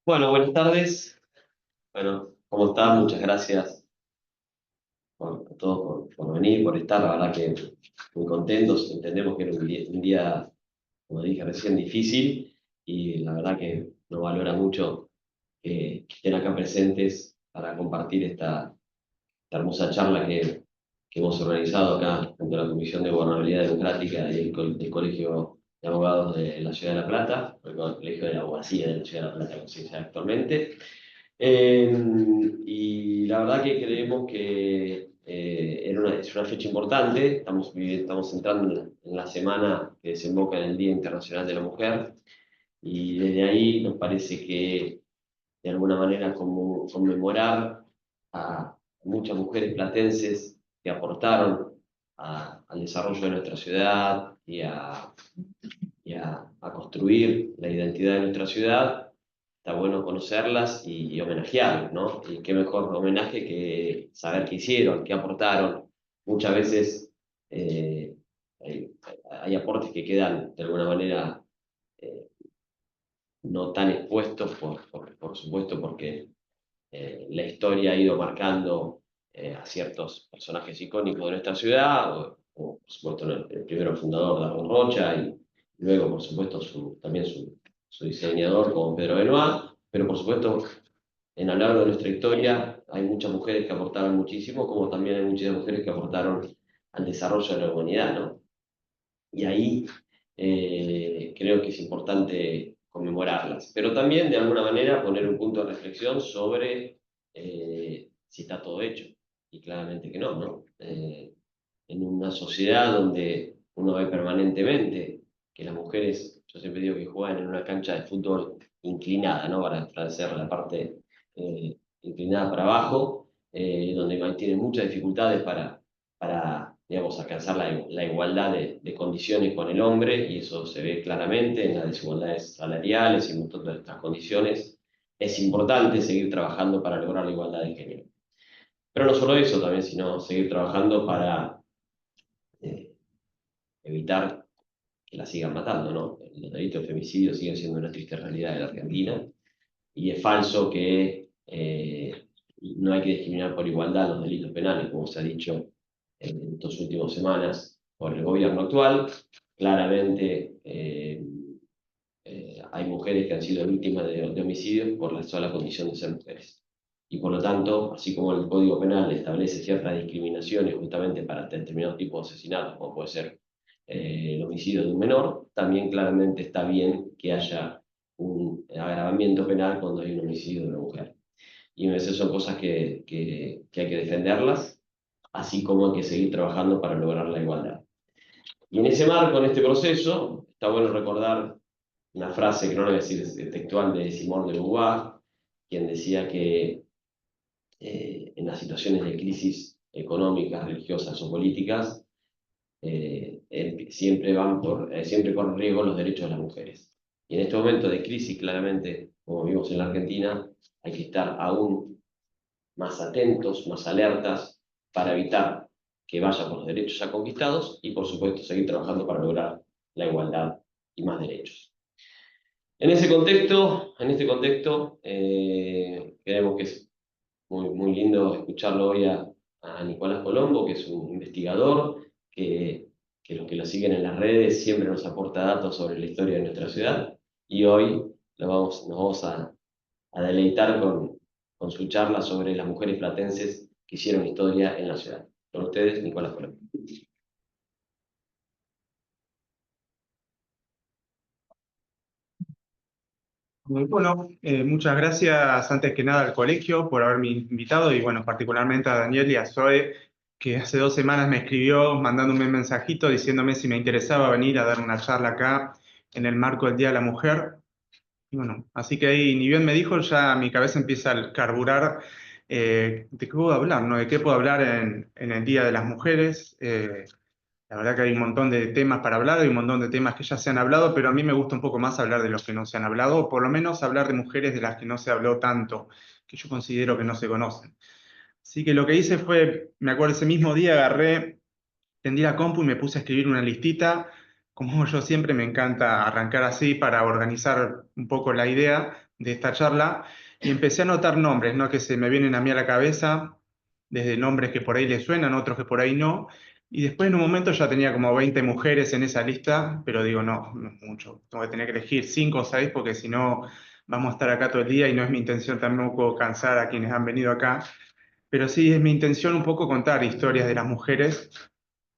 Bueno, buenas tardes. Bueno, ¿cómo están? Muchas gracias a todos por venir, por estar. La verdad que muy contentos. Entendemos que era un día, como dije recién, difícil y la verdad que nos valora mucho que estén acá presentes para compartir esta hermosa charla que hemos organizado acá junto a la Comisión de Gobernabilidad Democrática y el Colegio de Abogados de la Ciudad de La Plata, el Colegio de Abogacía de la Ciudad de La Plata, como se dice actualmente. Y la verdad que creemos que es una fecha importante. Estamos entrando en la semana que desemboca en el Día Internacional de la Mujer y desde ahí nos parece que de alguna manera como conmemorar a muchas mujeres platenses que aportaron al desarrollo de nuestra ciudad y a construir la identidad de nuestra ciudad. Está bueno conocerlas y homenajearlas, ¿no? Y qué mejor homenaje que saber qué hicieron, qué aportaron. Muchas veces eh, hay, hay aportes que quedan de alguna manera eh, no tan expuestos, por supuesto, porque la historia ha ido marcando a ciertos personajes icónicos de nuestra ciudad, o, por supuesto el primero fundador, Darwin Rocha, y luego, por supuesto, también su diseñador como Pedro Benoit, pero por supuesto, en a lo largo de nuestra historia hay muchas mujeres que aportaron muchísimo, como también hay muchas mujeres que aportaron al desarrollo de la humanidad, ¿no? Y ahí creo que es importante conmemorarlas, pero también de alguna manera poner un punto de reflexión sobre si está todo hecho, y claramente que no, ¿no? En una sociedad donde uno ve permanentemente que las mujeres, yo siempre digo que juegan en una cancha de fútbol inclinada, ¿no? Para hacer la parte inclinada para abajo, donde tienen muchas dificultades para digamos, alcanzar la igualdad de condiciones con el hombre, y eso se ve claramente en las desigualdades salariales y en todas estas condiciones. Es importante seguir trabajando para lograr la igualdad de género. Pero no solo eso también, sino seguir trabajando para eh, evitar que la sigan matando, ¿no? Los delitos de femicidio siguen siendo una triste realidad de la Argentina, y es falso que no hay que discriminar por igualdad los delitos penales, como se ha dicho en estas últimas semanas por el gobierno actual. Claramente hay mujeres que han sido víctimas de homicidios por la sola condición de ser mujeres. Y por lo tanto, así como el Código Penal establece ciertas discriminaciones justamente para determinados tipos de asesinatos, como puede ser el homicidio de un menor, también claramente está bien que haya un agravamiento penal cuando hay un homicidio de una mujer. Y esas son cosas que hay que defenderlas, así como hay que seguir trabajando para lograr la igualdad. Y en ese marco, en este proceso, está bueno recordar una frase que no le voy a decir textual, de Simone de Beauvoir, quien decía que en las situaciones de crisis económicas, religiosas o políticas, siempre corren riesgo los derechos de las mujeres. Y en este momento de crisis, claramente, como vimos en la Argentina, hay que estar aún más atentos, más alertas, para evitar que vaya por los derechos ya conquistados y, por supuesto, seguir trabajando para lograr la igualdad y más derechos. En este contexto, creemos que es muy lindo escucharlo hoy a Nicolás Colombo, que es un investigador que los que lo siguen en las redes siempre nos aporta datos sobre la historia de nuestra ciudad, y hoy nos vamos a deleitar con su charla sobre las mujeres platenses que hicieron historia en la ciudad. Con ustedes, Nicolás Colombo. Bueno, muchas gracias antes que nada al colegio por haberme invitado y bueno, particularmente a Daniel y a Zoe, que hace 2 semanas me escribió mandándome un mensajito diciéndome si me interesaba venir a dar una charla acá en el marco del Día de la Mujer. Y bueno, así que ahí ni bien me dijo, ya mi cabeza empieza a carburar de qué puedo hablar, ¿no? De qué puedo hablar en el Día de las Mujeres. La verdad que hay un montón de temas para hablar, hay un montón de temas que ya se han hablado, pero a mí me gusta un poco más hablar de los que no se han hablado, o por lo menos hablar de mujeres de las que no se habló tanto, que yo considero que no se conocen. Así que lo que hice fue, me acuerdo ese mismo día, agarré, tendí la compu y me puse a escribir una listita como yo siempre, me encanta arrancar así para organizar un poco la idea de esta charla y empecé a anotar nombres, ¿no? Que se me vienen a mí a la cabeza, desde nombres que por ahí les suenan, otros que por ahí no. Y después en un momento ya tenía como 20 mujeres en esa lista, pero digo, no, no es mucho. Tengo que tener que elegir 5 o 6 porque si no vamos a estar acá todo el día y no es mi intención tampoco cansar a quienes han venido acá. Pero sí es mi intención un poco contar historias de las mujeres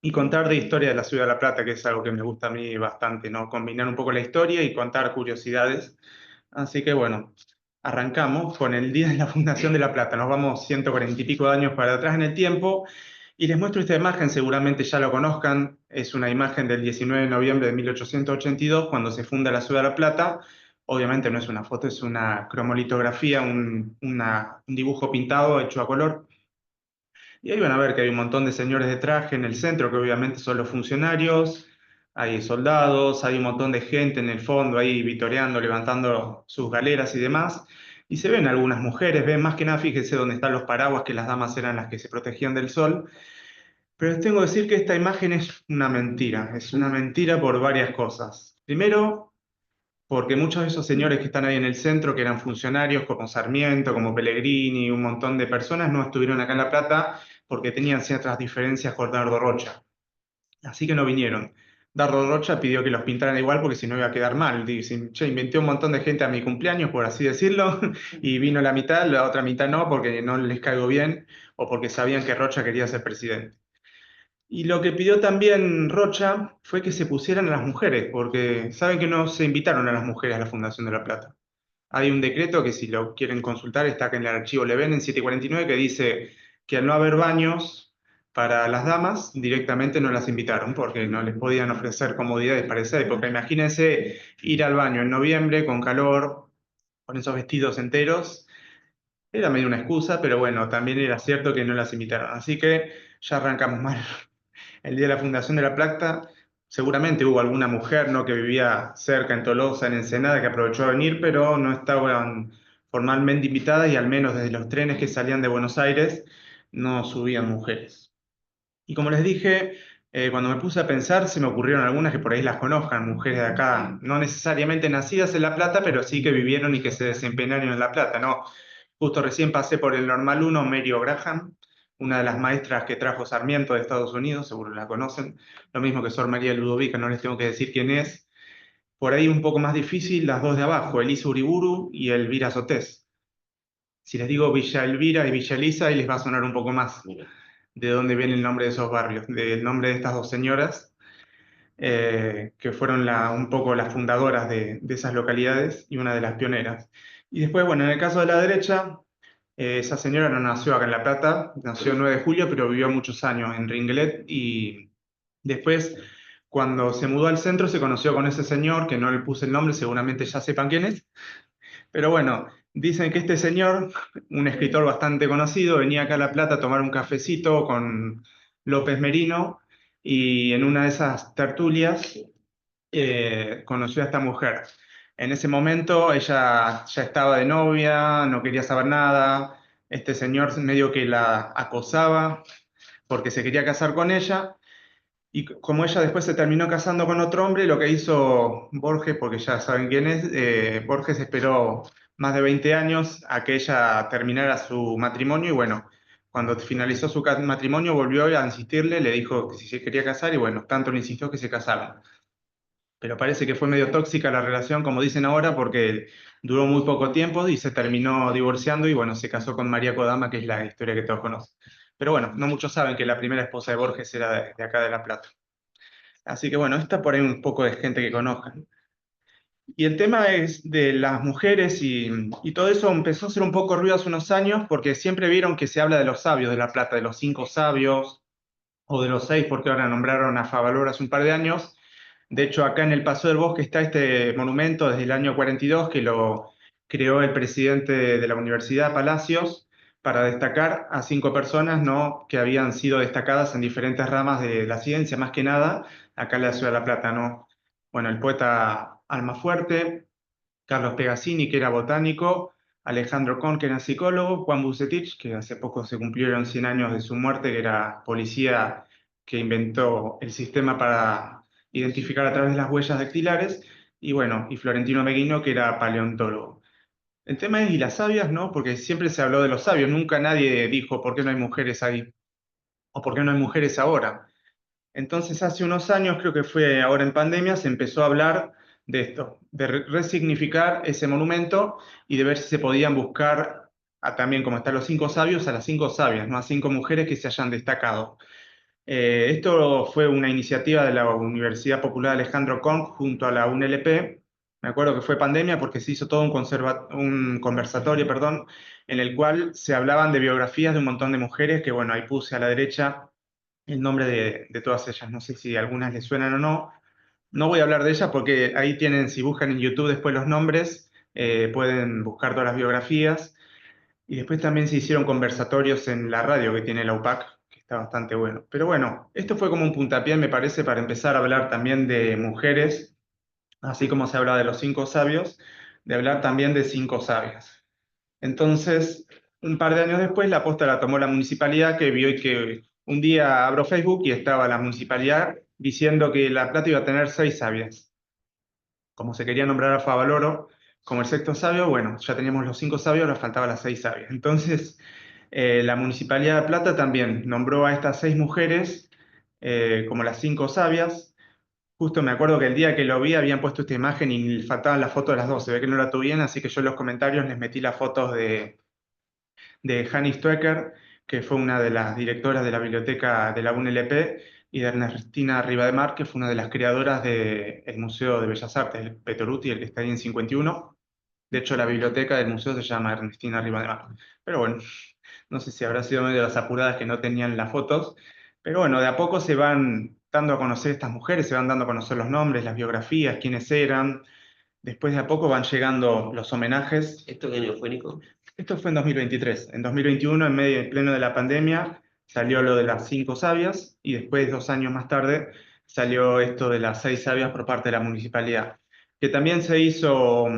y contar de historia de la ciudad de La Plata, que es algo que me gusta a mí bastante, ¿no? Combinar un poco la historia y contar curiosidades. Así que bueno, arrancamos con el día de la fundación de La Plata. Nos vamos 140 y pico de años para atrás en el tiempo y les muestro esta imagen, seguramente ya lo conozcan. Es una imagen del 19 de noviembre de 1882, cuando se funda la ciudad de La Plata. Obviamente no es una foto, es una cromolitografía, un dibujo pintado hecho a color. Y ahí van a ver que hay un montón de señores de traje en el centro, que obviamente son los funcionarios, hay soldados, hay un montón de gente en el fondo ahí vitoreando, levantando sus galeras y demás. Y se ven algunas mujeres, ven más que nada, fíjense dónde están los paraguas, que las damas eran las que se protegían del sol. Pero les tengo que decir que esta imagen es una mentira por varias cosas. Primero, porque muchos de esos señores que están ahí en el centro, que eran funcionarios como Sarmiento, como Pellegrini, un montón de personas, no estuvieron acá en La Plata porque tenían ciertas diferencias con Dardo Rocha. Así que no vinieron. Dardo Rocha pidió que los pintaran igual porque si no iba a quedar mal. Dicen, che, inventé un montón de gente a mi cumpleaños, por así decirlo, y vino la mitad, la otra mitad no, porque no les caigo bien o porque sabían que Rocha quería ser presidente. Y lo que pidió también Rocha fue que se pusieran a las mujeres, porque saben que no se invitaron a las mujeres a la Fundación de La Plata. Hay un decreto que si lo quieren consultar está acá en el archivo Leven en 749 que dice que al no haber baños para las damas, directamente no las invitaron porque no les podían ofrecer comodidades para esa época. Imagínense ir al baño en noviembre con calor, con esos vestidos enteros. Era medio una excusa, pero bueno, también era cierto que no las invitaron. Así que ya arrancamos mal. El día de la fundación de La Plata, seguramente hubo alguna mujer, ¿no? Que vivía cerca en Tolosa, en Ensenada, que aprovechó a venir, pero no estaban formalmente invitadas y al menos desde los trenes que salían de Buenos Aires no subían mujeres. Y como les dije, cuando me puse a pensar, se me ocurrieron algunas que por ahí las conozcan, mujeres de acá, no necesariamente nacidas en La Plata, pero sí que vivieron y que se desempeñaron en La Plata, ¿no? Justo recién pasé por el Normal Uno, Mary O'Graham, una de las maestras que trajo Sarmiento de Estados Unidos, seguro la conocen, lo mismo que Sor María Ludovica, no les tengo que decir quién es. Por ahí un poco más difícil, las dos de abajo, Elisa Uriburu y Elvira Sotés. Si les digo Villa Elvira y Villa Elisa, ahí les va a sonar un poco más Mira, de dónde viene el nombre de esos barrios, del nombre de estas dos señoras, que fueron un poco las fundadoras de esas localidades y una de las pioneras. Y después, bueno, en el caso de la derecha, esa señora no nació acá en La Plata, nació el 9 de julio, pero vivió muchos años en Ringlet y después, cuando se mudó al centro, se conoció con ese señor, que no le puse el nombre, seguramente ya sepan quién es, pero bueno, dicen que este señor, un escritor bastante conocido, venía acá a La Plata a tomar un cafecito con López Merino y en una de esas tertulias conoció a esta mujer. En ese momento ella ya estaba de novia, no quería saber nada. Este señor medio que la acosaba porque se quería casar con ella. Y como ella después se terminó casando con otro hombre, lo que hizo Borges, porque ya saben quién es, Borges esperó más de 20 años a que ella terminara su matrimonio y bueno, cuando finalizó su matrimonio volvió a insistirle, le dijo que si se quería casar y bueno, tanto le insistió que se casaron. Pero parece que fue medio tóxica la relación, como dicen ahora, porque duró muy poco tiempo y se terminó divorciando y bueno, se casó con María Kodama, que es la historia que todos conocen. Pero bueno, no muchos saben que la primera esposa de Borges era de acá de La Plata. Así que bueno, está por ahí un poco de gente que conozcan. Y el tema es de las mujeres y todo eso empezó a hacer un poco ruido hace unos años porque siempre vieron que se habla de los sabios de La Plata, de los 5 sabios o de los 6, porque ahora nombraron a Favaloro hace un par de años. De hecho, acá en el Paso del Bosque está este monumento desde el año 42 que lo creó el presidente de la Universidad, Palacios, para destacar a 5 personas, ¿no? Que habían sido destacadas en diferentes ramas de la ciencia, más que nada, acá en la ciudad de La Plata, ¿no? Bueno, el poeta Almafuerte, Carlos Pegazzini, que era botánico, Alejandro Kohn, que era psicólogo, Juan Bucetich, que hace poco se cumplieron 100 años de su muerte, que era policía que inventó el sistema para identificar a través de las huellas dactilares, y bueno, y Florentino Meguino, que era paleontólogo. El tema es, ¿y las sabias, no? Porque siempre se habló de los sabios, nunca nadie dijo por qué no hay mujeres ahí, o por qué no hay mujeres ahora. Entonces, hace unos años, creo que fue ahora en pandemia, se empezó a hablar de esto, de resignificar ese monumento y de ver si se podían buscar también, como están los cinco sabios, a las cinco sabias, ¿no? A cinco mujeres que se hayan destacado. Esto fue una iniciativa de la Universidad Popular Alejandro Konc junto a la UNLP. Me acuerdo que fue pandemia porque se hizo todo un conversatorio, perdón, en el cual se hablaban de biografías de un montón de mujeres, que bueno, ahí puse a la derecha el nombre de todas ellas. No sé si algunas les suenan o no. No voy a hablar de ellas porque ahí tienen, si buscan en YouTube después los nombres, pueden buscar todas las biografías. Y después también se hicieron conversatorios en la radio que tiene la UPAC, que está bastante bueno. Pero bueno, esto fue como un puntapié, me parece, para empezar a hablar también de mujeres, así como se habla de los cinco sabios, de hablar también de cinco sabias. Entonces, un par de años después, la posta la tomó la municipalidad, que vio que un día abro Facebook y estaba la municipalidad diciendo que La Plata iba a tener seis sabias. Como se quería nombrar a Favaloro como el sexto sabio, bueno, ya teníamos los cinco sabios, ahora faltaban las seis sabias. Entonces, la Municipalidad de La Plata también nombró a estas seis mujeres como las cinco sabias. Justo me acuerdo que el día que lo vi habían puesto esta imagen y faltaban las fotos de las dos, se ve que no la tuvieron, así que yo en los comentarios les metí las fotos de Hanny Stoecker, que fue una de las directoras de la biblioteca de la UNLP, y de Ernestina Rivademar, que fue una de las creadoras del Museo de Bellas Artes, el Petoruti, el que está ahí en 51. De hecho, la biblioteca del museo se llama Ernestina Rivademar. Pero bueno, no sé si habrá sido medio de las apuradas que no tenían las fotos. Pero bueno, de a poco se van dando a conocer estas mujeres, se van dando a conocer los nombres, las biografías, quiénes eran. Después de a poco van llegando los homenajes. ¿Esto qué año fue, Nico? Esto fue en 2023. En 2021, en pleno de la pandemia, salió lo de las cinco sabias y después, 2 años más tarde, salió esto de las seis sabias por parte de la municipalidad. Que también se hizo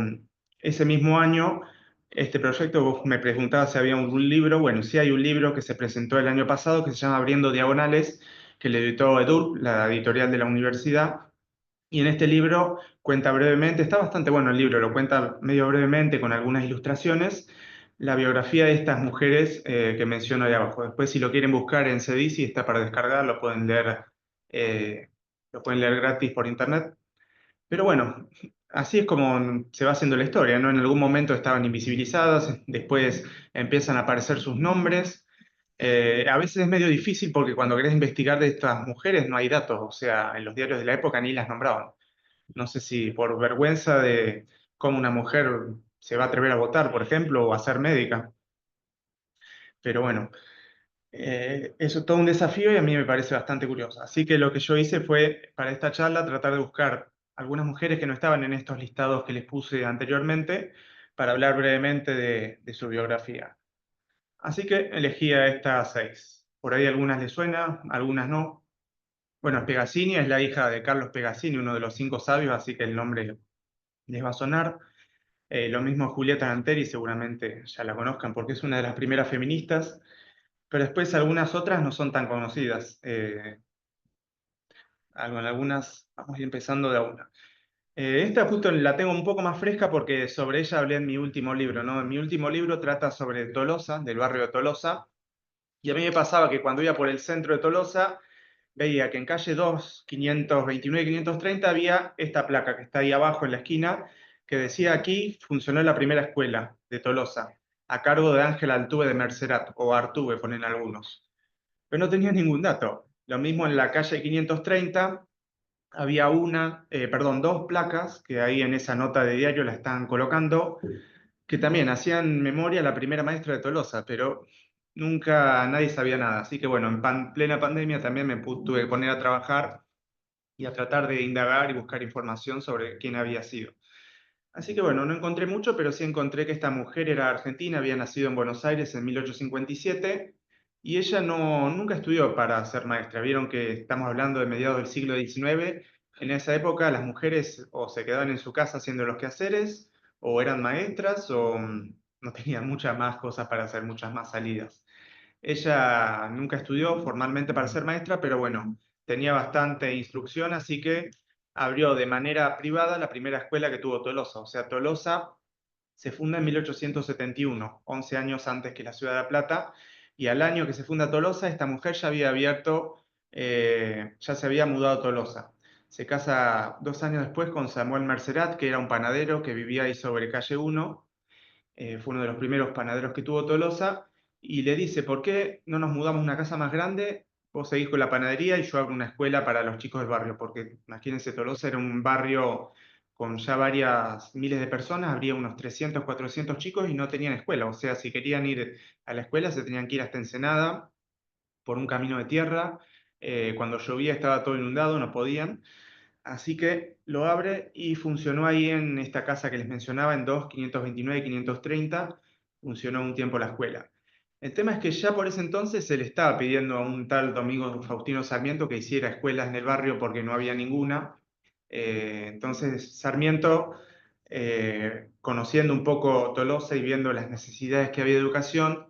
ese mismo año. Este proyecto, vos me preguntabas si había un libro. Bueno, sí hay un libro que se presentó el año pasado que se llama Abriendo Diagonales, que le editó EDUR, la editorial de la universidad. Y en este libro cuenta brevemente, está bastante bueno el libro, lo cuenta medio brevemente con algunas ilustraciones, la biografía de estas mujeres que menciono ahí abajo. Después, si lo quieren buscar en CEDICI, está para descargar, eh, lo pueden leer gratis por internet. Pero bueno, así es como se va haciendo la historia, ¿no? En algún momento estaban invisibilizadas, después empiezan a aparecer sus nombres. A veces es medio difícil porque cuando querés investigar de estas mujeres no hay datos, o sea, en los diarios de la época ni las nombraban. No sé si por vergüenza de cómo una mujer se va a atrever a votar, por ejemplo, o a ser médica. Pero bueno, eso es todo un desafío y a mí me parece bastante curioso. Así que lo que yo hice fue, para esta charla, tratar de buscar algunas mujeres que no estaban en estos listados que les puse anteriormente para hablar brevemente de su biografía. Así que elegí a estas seis. Por ahí algunas les suena, algunas no. Bueno, Pegasini es la hija de Carlos Pegasini, uno de los cinco sabios, así que el nombre les va a sonar. Lo mismo Julieta Nanteri, seguramente ya la conozcan porque es una de las primeras feministas, pero después algunas otras no son tan conocidas. Algunas, vamos a ir empezando de a una. Esta justo la tengo un poco más fresca porque sobre ella hablé en mi último libro, ¿no? En mi último libro trata sobre Tolosa, del barrio de Tolosa, y a mí me pasaba que cuando iba por el centro de Tolosa, veía que en calle 2, 529 y 530 había esta placa que está ahí abajo en la esquina, que decía aquí funcionó la primera escuela de Tolosa, a cargo de Ángel Altuve de Mercerat, o Artuve, ponen algunos. Pero no tenía ningún dato. Lo mismo en la calle 530, había dos placas, que ahí en esa nota de diario la están colocando, que también hacían memoria a la primera maestra de Tolosa, pero nunca nadie sabía nada. Así que bueno, en plena pandemia también tuve que poner a trabajar y a tratar de indagar y buscar información sobre quién había sido. Así que bueno, no encontré mucho, pero sí encontré que esta mujer era argentina, había nacido en Buenos Aires en 1857 y ella nunca estudió para ser maestra. Vieron que estamos hablando de mediados del siglo XIX. En esa época las mujeres o se quedaban en su casa haciendo los quehaceres, o eran maestras, o no tenían muchas más cosas para hacer, muchas más salidas. Ella nunca estudió formalmente para ser maestra, pero bueno, tenía bastante instrucción, así que abrió de manera privada la primera escuela que tuvo Tolosa. O sea, Tolosa se funda en 1871, 11 años antes que la ciudad de La Plata, y al año que se funda Tolosa, esta mujer ya había abierto, ya se había mudado a Tolosa. Se casa 2 años después con Samuel Mercerat, que era un panadero que vivía ahí sobre calle 1, fue uno de los primeros panaderos que tuvo Tolosa, y le dice, ¿por qué no nos mudamos a una casa más grande? Vos seguís con la panadería y yo abro una escuela para los chicos del barrio, porque imagínense, Tolosa era un barrio con ya varias miles de personas, habría unos 300, 400 chicos y no tenían escuela, o sea, si querían ir a la escuela se tenían que ir hasta Ensenada por un camino de tierra, cuando llovía estaba todo inundado, no podían. Así que lo abre y funcionó ahí en esta casa que les mencionaba, en 529 y 530, funcionó un tiempo la escuela. El tema es que ya por ese entonces se le estaba pidiendo a un tal Domingo Faustino Sarmiento que hiciera escuelas en el barrio porque no había ninguna. Entonces Sarmiento, conociendo un poco Tolosa y viendo las necesidades que había de educación,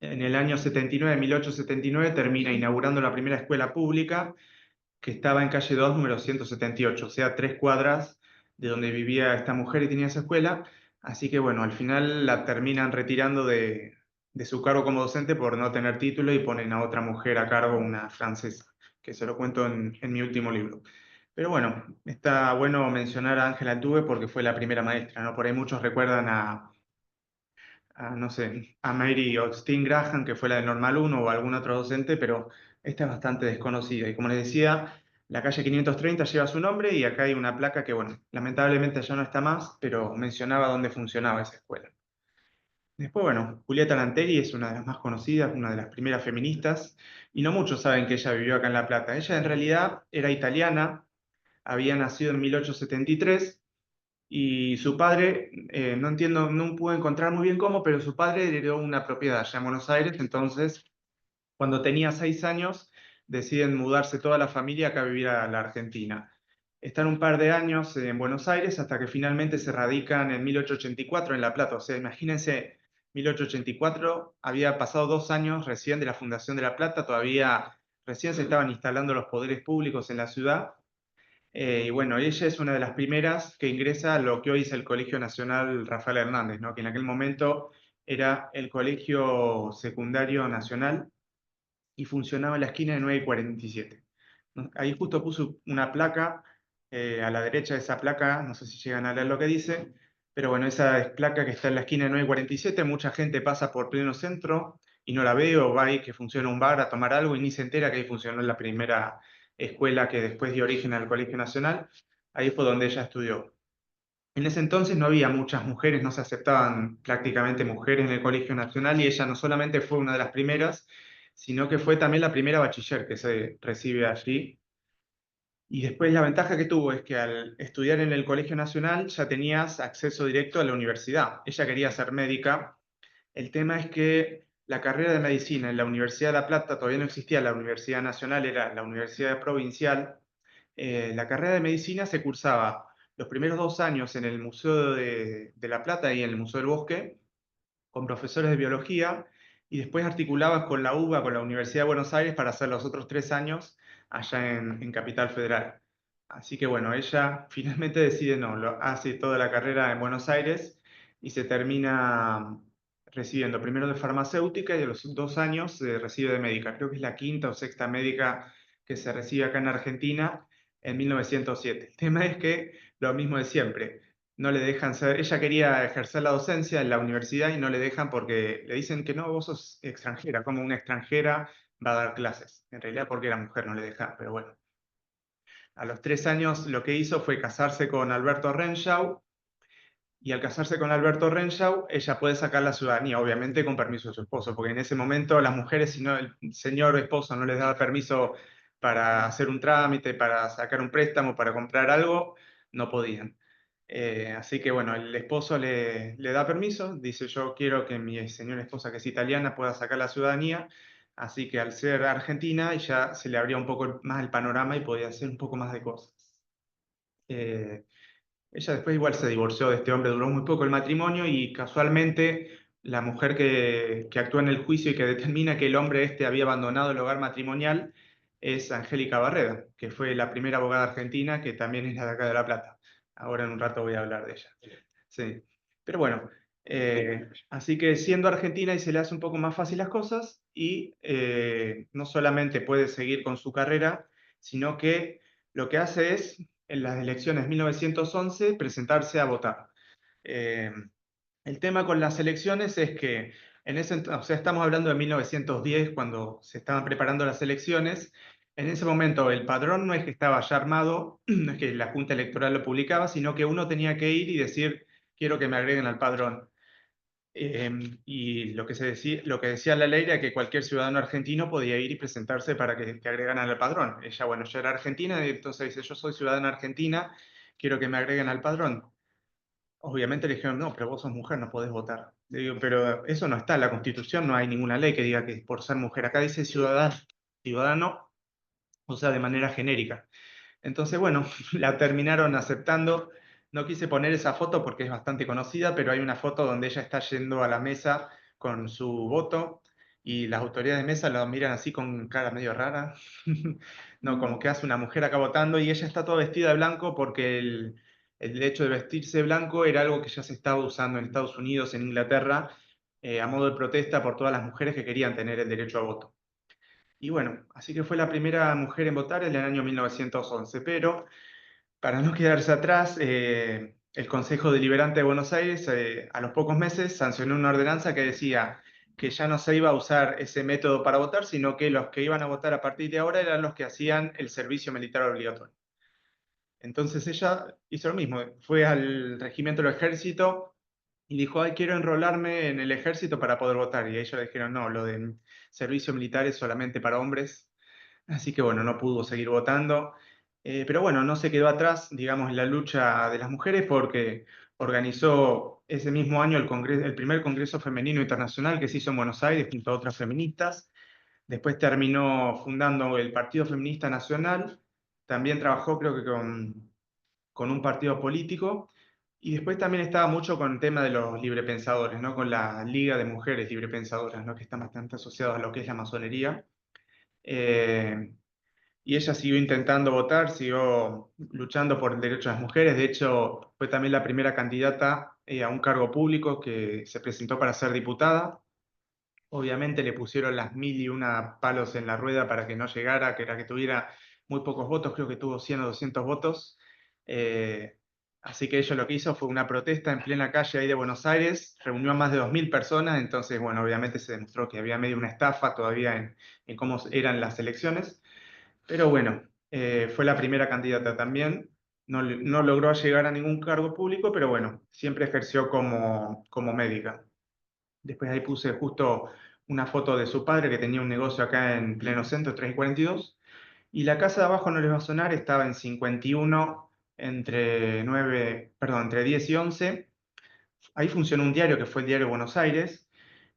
en el año 79, 1879, termina inaugurando la primera escuela pública que estaba en calle 2, número 178, o sea, 3 cuadras de donde vivía esta mujer y tenía esa escuela. Así que bueno, al final la terminan retirando de su cargo como docente por no tener título y ponen a otra mujer a cargo, una francesa, que se lo cuento en mi último libro. Pero bueno, está bueno mencionar a Ángela Altuve porque fue la primera maestra, ¿no? Por ahí muchos recuerdan no sé, a Mary Austin Graham, que fue la de Normal 1 o algún otro docente, pero esta es bastante desconocida. Y como les decía, la calle 530 lleva su nombre y acá hay una placa que, bueno, lamentablemente ya no está más, pero mencionaba dónde funcionaba esa escuela. Después, bueno, Julieta Lanteri es una de las más conocidas, una de las primeras feministas, y no muchos saben que ella vivió acá en La Plata. Ella en realidad era italiana, había nacido en 1873 y su padre, no entiendo, no pude encontrar muy bien cómo, pero su padre heredó una propiedad allá en Buenos Aires, entonces cuando tenía 6 años deciden mudarse toda la familia acá a vivir a la Argentina. Están un par de años en Buenos Aires hasta que finalmente se radican en 1884 en La Plata. O sea, imagínense, 1884 había pasado 2 años recién de la fundación de La Plata, todavía recién se estaban instalando los poderes públicos en la ciudad. Y bueno, ella es una de las primeras que ingresa a lo que hoy es el Colegio Nacional Rafael Hernández, ¿no? Que en aquel momento era el Colegio Secundario Nacional y funcionaba en la esquina de 9 y 47. ¿No? Ahí justo puso una placa, a la derecha de esa placa, no sé si llegan a leer lo que dice, pero bueno, esa es placa que está en la esquina de 9 y 47, mucha gente pasa por pleno centro y no la ve o va ahí que funciona un bar a tomar algo y ni se entera que ahí funcionó la primera escuela que después dio origen al Colegio Nacional. Ahí fue donde ella estudió. En ese entonces no había muchas mujeres, no se aceptaban prácticamente mujeres en el Colegio Nacional y ella no solamente fue una de las primeras, sino que fue también la primera bachiller que se recibe allí. Y después la ventaja que tuvo es que al estudiar en el Colegio Nacional ya tenías acceso directo a la universidad. Ella quería ser médica. El tema es que la carrera de medicina en la Universidad de La Plata todavía no existía, la Universidad Nacional era la Universidad Provincial. La carrera de medicina se cursaba los primeros 2 años en el Museo de La Plata y en el Museo del Bosque, con profesores de biología, y después articulabas con la UBA, con la Universidad de Buenos Aires, para hacer los otros 3 años allá en Capital Federal. Así que bueno, ella finalmente decide no, hace toda la carrera en Buenos Aires y se termina recibiendo primero de farmacéutica y a los 2 años se recibe de médica. Creo que es la quinta o sexta médica que se recibe acá en Argentina en 1907. El tema es que lo mismo de siempre, no le dejan ser, ella quería ejercer la docencia en la universidad y no le dejan porque le dicen que no, vos sos extranjera, como una extranjera va a dar clases. En realidad porque era mujer no le dejan, pero bueno. A los 3 años lo que hizo fue casarse con Alberto Renshaw y al casarse con Alberto Renshaw ella puede sacar la ciudadanía, obviamente con permiso de su esposo, porque en ese momento las mujeres, si no el señor esposo no les daba permiso para hacer un trámite, para sacar un préstamo, para comprar algo, no podían. Así que bueno, el esposo le da permiso, dice yo quiero que mi señora esposa que es italiana pueda sacar la ciudadanía, así que al ser argentina ya se le abría un poco más el panorama y podía hacer un poco más de cosas. Eh, Ella después igual se divorció de este hombre, duró muy poco el matrimonio y casualmente la mujer que actúa en el juicio y que determina que el hombre este había abandonado el hogar matrimonial es Angélica Barreda, que fue la primera abogada argentina, que también es la de acá de La Plata. Ahora en un rato voy a hablar de ella. Sí. Pero bueno, así que siendo argentina y se le hace un poco más fácil las cosas y no solamente puede seguir con su carrera, sino que lo que hace es, en las elecciones de 1911, presentarse a votar. Eh, el tema con las elecciones es que o sea, estamos hablando de 1910, cuando se estaban preparando las elecciones. En ese momento el padrón no es que estaba ya armado, no es que la Junta Electoral lo publicaba, sino que uno tenía que ir y decir, quiero que me agreguen al padrón. Y lo que decía la ley era que cualquier ciudadano argentino podía ir y presentarse para que agregaran al padrón. Ella, bueno, ya era argentina, y entonces dice, yo soy ciudadana argentina, quiero que me agreguen al padrón. Obviamente le dijeron, no, pero vos sos mujer, no podés votar. Le digo, pero eso no está en la Constitución, no hay ninguna ley que diga que por ser mujer. Acá dice ciudadano, ciudadano, o sea, de manera genérica. Entonces, bueno, la terminaron aceptando. No quise poner esa foto porque es bastante conocida, pero hay una foto donde ella está yendo a la mesa con su voto y las autoridades de mesa la miran así con cara medio rara. No, como que hace una mujer acá votando y ella está toda vestida de blanco porque el hecho de vestirse de blanco era algo que ya se estaba usando en Estados Unidos, en Inglaterra, a modo de protesta por todas las mujeres que querían tener el derecho a voto. Y bueno, así que fue la primera mujer en votar en el año 1911, pero para no quedarse atrás, el Consejo Deliberante de Buenos Aires a los pocos meses sancionó una ordenanza que decía que ya no se iba a usar ese método para votar, sino que los que iban a votar a partir de ahora eran los que hacían el servicio militar obligatorio. Entonces ella hizo lo mismo, fue al regimiento del ejército y dijo, ay, quiero enrolarme en el ejército para poder votar. Y ellos le dijeron, no, lo del servicio militar es solamente para hombres. Así que bueno, no pudo seguir votando. Pero bueno, no se quedó atrás, digamos, en la lucha de las mujeres porque organizó ese mismo año el primer Congreso Femenino Internacional que se hizo en Buenos Aires junto a otras feministas. Después terminó fundando el Partido Feminista Nacional. También trabajó, creo que con un partido político. Y después también estaba mucho con el tema de los librepensadores, ¿no? Con la Liga de Mujeres Librepensadoras, ¿no? Que están bastante asociados a lo que es la masonería. Eh, y ella siguió intentando votar, siguió luchando por el derecho de las mujeres. De hecho, fue también la primera candidata a un cargo público que se presentó para ser diputada. Obviamente le pusieron las mil y una palos en la rueda para que no llegara, que era que tuviera muy pocos votos, creo que tuvo 100 o 200 votos. Eh, Así que ella lo que hizo fue una protesta en plena calle ahí de Buenos Aires, reunió a más de 2000 personas, entonces, bueno, obviamente se demostró que había medio una estafa todavía en cómo eran las elecciones. Pero bueno, fue la primera candidata también. No, no logró llegar a ningún cargo público, pero bueno, siempre ejerció como médica. Después ahí puse justo una foto de su padre que tenía un negocio acá en pleno centro, 3 y 42. Y la casa de abajo no les va a sonar, estaba en 51 entre 10 y 11. Ahí funcionó un diario que fue el Diario Buenos Aires.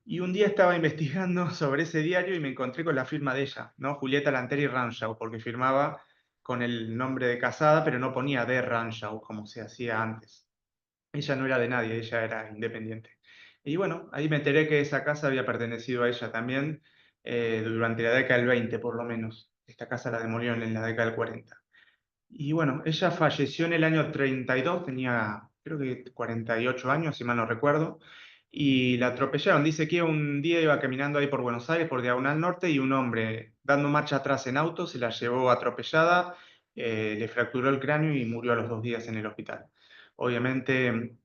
Y un día estaba investigando sobre ese diario y me encontré con la firma de ella, ¿no? Julieta Lanteri Ranchau, porque firmaba con el nombre de casada, pero no ponía de Ranchau como se hacía antes. Ella no era de nadie, ella era independiente. Y bueno, ahí me enteré que esa casa había pertenecido a ella también durante la década del 20, por lo menos. Esta casa la demolieron en la década del 40. Y bueno, ella falleció en el año 32, tenía creo que 48 años, si mal no recuerdo, y la atropellaron. Dice que un día iba caminando ahí por Buenos Aires, por Diagonal Norte, y un hombre dando marcha atrás en auto se la llevó atropellada, le fracturó el cráneo y murió a los 2 días en el hospital. Obviamente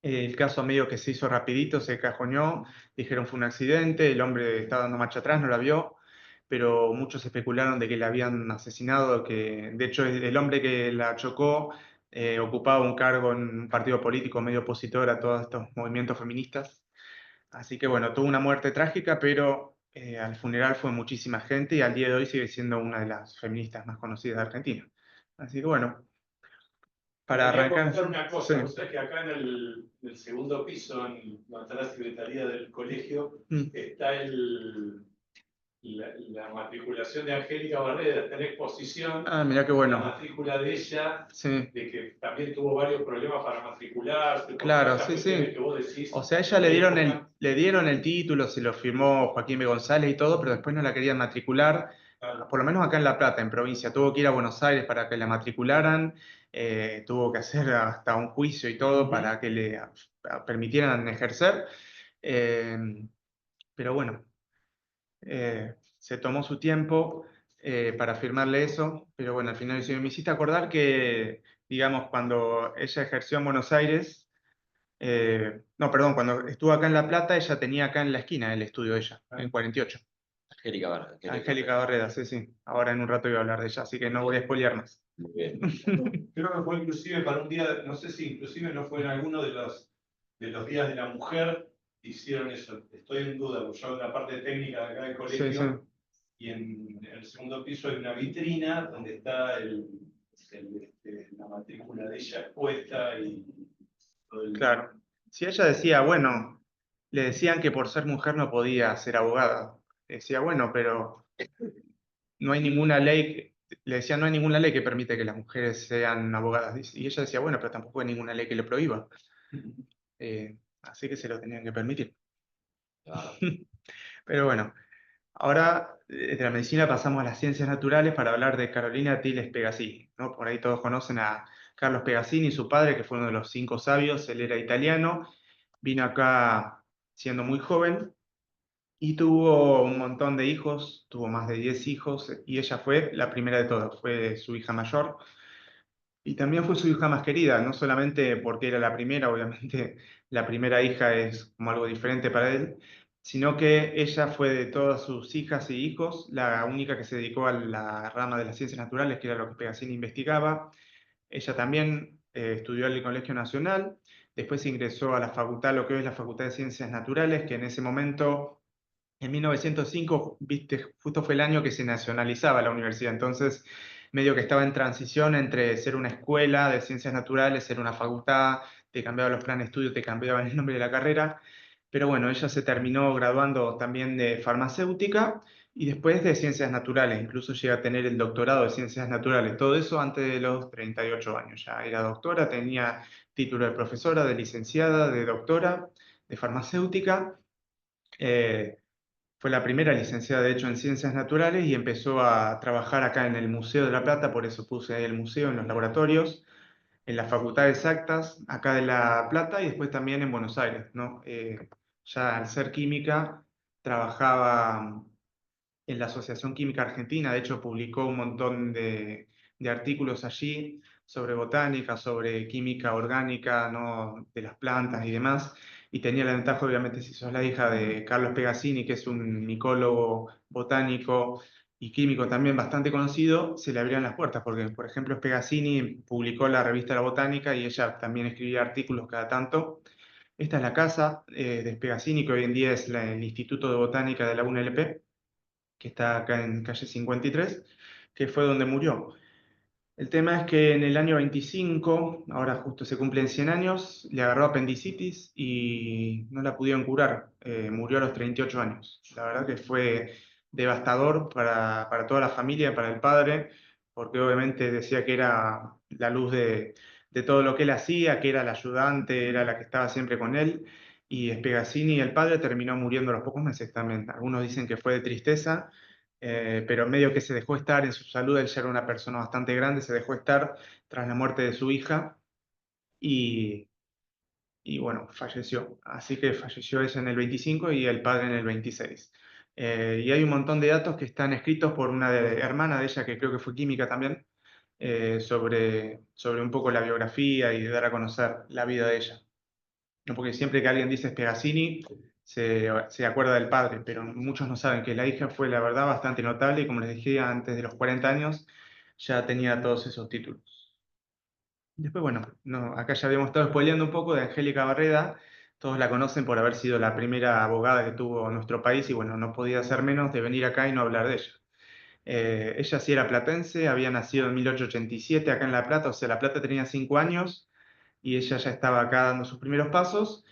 el caso medio que se hizo rapidito, se cajoneó, dijeron fue un accidente, el hombre estaba dando marcha atrás, no la vio, pero muchos especularon de que la habían asesinado, que de hecho el hombre que la chocó ocupaba un cargo en un partido político medio opositor a todos estos movimientos feministas. Así que bueno, tuvo una muerte trágica, pero al funeral fue muchísima gente y al día de hoy sigue siendo una de las feministas más conocidas de Argentina. Así que bueno, Te para quería arrancar... comentar una Sí. cosa. Usted que acá en el segundo piso, donde está la secretaría del colegio, Mm. está la matriculación de Angélica Barrera, está en exposición Ah, mirá qué la bueno. matrícula de ella, Sí. de que también tuvo varios problemas para matricularse, por Claro, todas estas sí, cuestiones sí. que vos decís. O sea, a ella le dieron el título, se lo firmó Joaquín B. González y todo, pero después no la querían matricular. Claro. por lo menos acá en La Plata, en provincia. Tuvo que ir a Buenos Aires para que la matricularan, tuvo que hacer hasta un juicio y todo para que le permitieran ejercer. Eh, pero bueno, se tomó su tiempo para firmarle eso, pero bueno, al final me hiciste acordar que, digamos, cuando ella ejerció en Buenos Aires, no, perdón, cuando estuvo acá en La Plata, ella tenía acá en la esquina el estudio de ella, en 48. Angélica Barreda, sí, sí. Ahora en un rato iba a hablar de ella, así que no voy a spoilear más. Muy bien. Creo que fue inclusive para un día, no sé si inclusive no fue en alguno de los días de la mujer, hicieron eso. Estoy en duda, porque yo en la parte técnica de acá del Sí, sí. colegio, y en el segundo piso hay una vitrina donde está la matrícula de ella expuesta y todo el... Claro. Si ella decía, bueno, le decían que por ser mujer no podía ser abogada. Decía, bueno, pero no hay ninguna ley, le decían, no hay ninguna ley que permite que las mujeres sean abogadas. Y ella decía, bueno, pero tampoco hay ninguna ley que lo prohíba. Así que se lo tenían que permitir. Claro. Pero bueno, ahora de la medicina pasamos a las ciencias naturales para hablar de Carolina Tiles Pegazzini, ¿no? Por ahí todos conocen a Carlos Pegazzini, su padre, que fue uno de los 5 sabios. Él era italiano, vino acá siendo muy joven y tuvo un montón de hijos, tuvo más de 10 hijos, y ella fue la primera de todos, fue su hija mayor. Y también fue su hija más querida, no solamente porque era la primera, obviamente la primera hija es como algo diferente para él, sino que ella fue de todas sus hijas y hijos la única que se dedicó a la rama de las ciencias naturales, que era lo que Pegazzini investigaba. Ella también estudió en el Colegio Nacional, después ingresó a la facultad, lo que hoy es la Facultad de Ciencias Naturales, que en ese momento, en 1905, viste, justo fue el año que se nacionalizaba la universidad, entonces medio que estaba en transición entre ser una escuela de ciencias naturales, ser una facultad, te cambiaban los planes de estudio, te cambiaban el nombre de la carrera, pero bueno, ella se terminó graduando también de farmacéutica y después de ciencias naturales, incluso llega a tener el doctorado de ciencias naturales, todo eso antes de los 38 años, ya era doctora, tenía título de profesora, de licenciada, de doctora, de farmacéutica. Eh, Fue la primera licenciada, de hecho, en ciencias naturales y empezó a trabajar acá en el Museo de La Plata, por eso puse ahí el museo, en los laboratorios, en la Facultad de Exactas, acá de La Plata, y después también en Buenos Aires, ¿no? Ya al ser química, trabajaba en la Asociación Química Argentina, de hecho publicó un montón de artículos allí sobre botánica, sobre química orgánica, ¿no? De las plantas y demás, y tenía la ventaja, obviamente, si sos la hija de Carlos Pegazzini, que es un micólogo botánico y químico también bastante conocido, se le abrían las puertas, porque, por ejemplo, Pegazzini publicó la revista La Botánica y ella también escribía artículos cada tanto. Esta es la casa de Pegazzini, que hoy en día es el Instituto de Botánica de la UNLP, que está acá en calle 53, que fue donde murió. El tema es que en el año 25, ahora justo se cumplen 100 años, le agarró apendicitis y no la pudieron curar. Murió a los 38 años. La verdad que fue devastador para toda la familia, para el padre, porque obviamente decía que era la luz de todo lo que él hacía, que era la ayudante, era la que estaba siempre con él. Y Spegazzini, el padre, terminó muriendo a los pocos meses también. Algunos dicen que fue de tristeza, pero medio que se dejó estar en su salud. Él ya era una persona bastante grande, se dejó estar tras la muerte de su hija y, y bueno, falleció. Así que falleció ella en el 25 y el padre en el 26. Y hay un montón de datos que están escritos por una hermana de ella, que creo que fue química también, sobre un poco la biografía y dar a conocer la vida de ella. No, porque siempre que alguien dice Spegazzini, se acuerda del padre, pero muchos no saben que la hija fue, la verdad, bastante notable y como les dije, antes de los 40 años ya tenía todos esos títulos. Después, bueno, no, acá ya habíamos estado spoileando un poco de Angélica Barreda. Todos la conocen por haber sido la primera abogada que tuvo nuestro país y bueno, no podía ser menos de venir acá y no hablar de ella. Ella sí era platense, había nacido en 1887 acá en La Plata, o sea, La Plata tenía 5 años y ella ya estaba acá dando sus primeros pasos.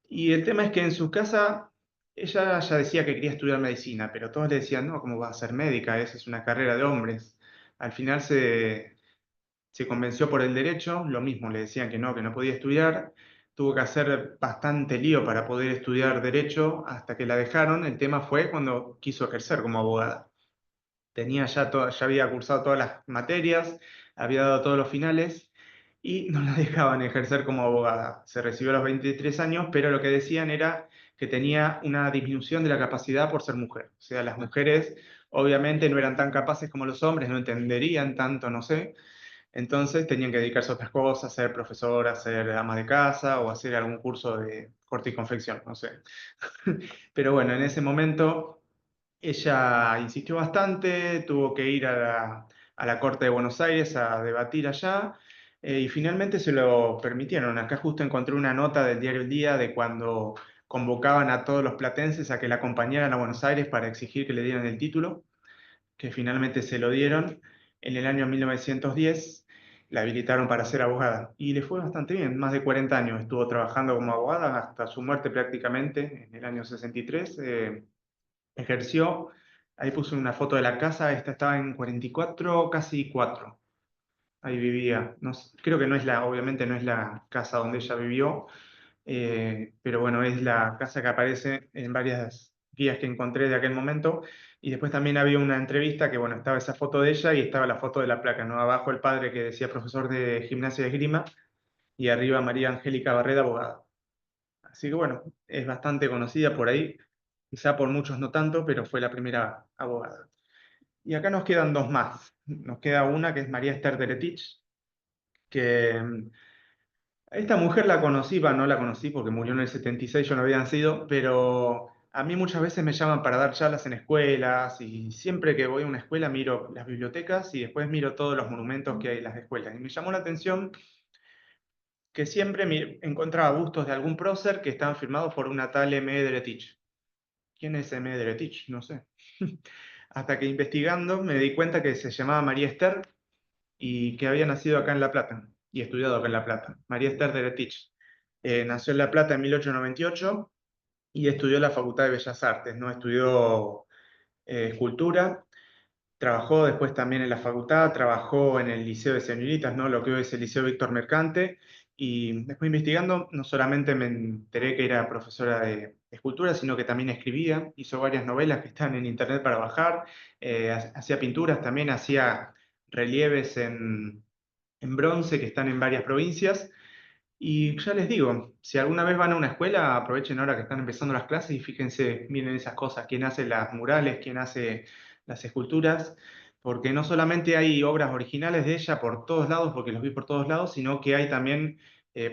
Y el tema es que en su casa ella ya decía que quería estudiar medicina, pero todos le decían, no, ¿cómo vas a ser médica? Esa es una carrera de hombres. Al final se convenció por el derecho, lo mismo, le decían que no podía estudiar. Tuvo que hacer bastante lío para poder estudiar derecho hasta que la dejaron. El tema fue cuando quiso ejercer como abogada. ya había cursado todas las materias, había dado todos los finales y no la dejaban ejercer como abogada. Se recibió a los 23 años, pero lo que decían era que tenía una disminución de la capacidad por ser mujer. O sea, las mujeres obviamente no eran tan capaces como los hombres, no entenderían tanto, no sé. Entonces tenían que dedicarse a otras cosas, ser profesora, ser ama de casa o hacer algún curso de corte y confección, no sé. Pero bueno, en ese momento ella insistió bastante, tuvo que ir a la Corte de Buenos Aires a debatir allá, y finalmente se lo permitieron. Acá justo encontré una nota del diario El Día de cuando convocaban a todos los platenses a que la acompañaran a Buenos Aires para exigir que le dieran el título, que finalmente se lo dieron. En el año 1910 la habilitaron para ser abogada y le fue bastante bien. Más de 40 años estuvo trabajando como abogada hasta su muerte prácticamente en el año 63. Ejerció, ahí puse una foto de la casa, esta estaba en 44, casi 4. Ahí vivía. No creo que no es obviamente no es la casa donde ella vivió, pero bueno, es la casa que aparece en varias guías que encontré de aquel momento. Y después también había una entrevista que, bueno, estaba esa foto de ella y estaba la foto de la placa, ¿no? Abajo el padre que decía profesor de gimnasia y esgrima y arriba María Angélica Barreda, abogada. Así que bueno, es bastante conocida por ahí, quizá por muchos no tanto, pero fue la primera abogada. Y acá nos quedan dos más. Nos queda una que es María Esther Deretich, que esta mujer la conocí, no la conocí porque murió en el 76, yo no había nacido, pero a mí muchas veces me llaman para dar charlas en escuelas y siempre que voy a una escuela miro las bibliotecas y después miro todos los monumentos que hay en las escuelas. Y me llamó la atención que siempre encontraba bustos de algún prócer que estaban firmados por una tal M. Deretich. ¿Quién es M. Deretich? No sé. Hasta que investigando me di cuenta que se llamaba María Esther y que había nacido acá en La Plata y estudiado acá en La Plata. María Esther Deretich. Nació en La Plata en 1898 y estudió en la Facultad de Bellas Artes, ¿no? Estudió escultura, trabajó después también en la facultad, trabajó en el Liceo de Señoritas, ¿no? Lo que hoy es el Liceo Víctor Mercante, y después investigando no solamente me enteré que era profesora de escultura, sino que también escribía, hizo varias novelas que están en internet para bajar, hacía pinturas, también hacía relieves en bronce que están en varias provincias. Y ya les digo, si alguna vez van a una escuela, aprovechen ahora que están empezando las clases y fíjense, miren esas cosas, quién hace las murales, quién hace las esculturas, porque no solamente hay obras originales de ella por todos lados, porque los vi por todos lados, sino que hay también,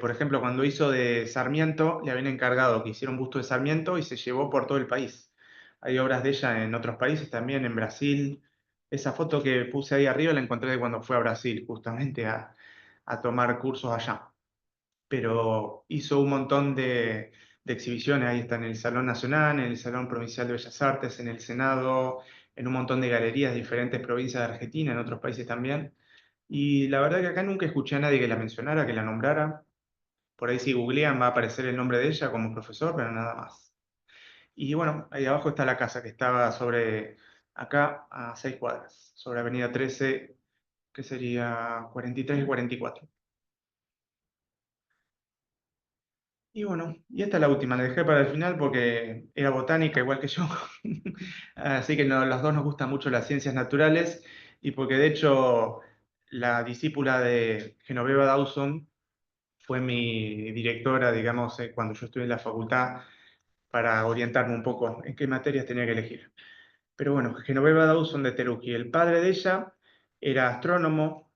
por ejemplo, cuando hizo de Sarmiento, le habían encargado que hiciera un busto de Sarmiento y se llevó por todo el país. Hay obras de ella en otros países también, en Brasil. Esa foto que puse ahí arriba la encontré de cuando fue a Brasil, justamente a tomar cursos allá, pero hizo un montón de exhibiciones. Ahí está en el Salón Nacional, en el Salón Provincial de Bellas Artes, en el Senado, en un montón de galerías de diferentes provincias de Argentina, en otros países también. Y la verdad que acá nunca escuché a nadie que la mencionara, que la nombrara. Por ahí si googlean va a aparecer el nombre de ella como profesor, pero nada más. Y bueno, ahí abajo está la casa que estaba sobre, acá a 6 cuadras, sobre Avenida 13, que sería 43 y 44. Y bueno, y esta es la última, la dejé para el final porque era botánica igual que yo. Así que los dos nos gustan mucho las ciencias naturales y porque de hecho la discípula de Genoveva Dawson fue mi directora, digamos, cuando yo estuve en la facultad para orientarme un poco en qué materias tenía que elegir. Pero bueno, Genoveva Dawson de Teruji, el padre de ella era astrónomo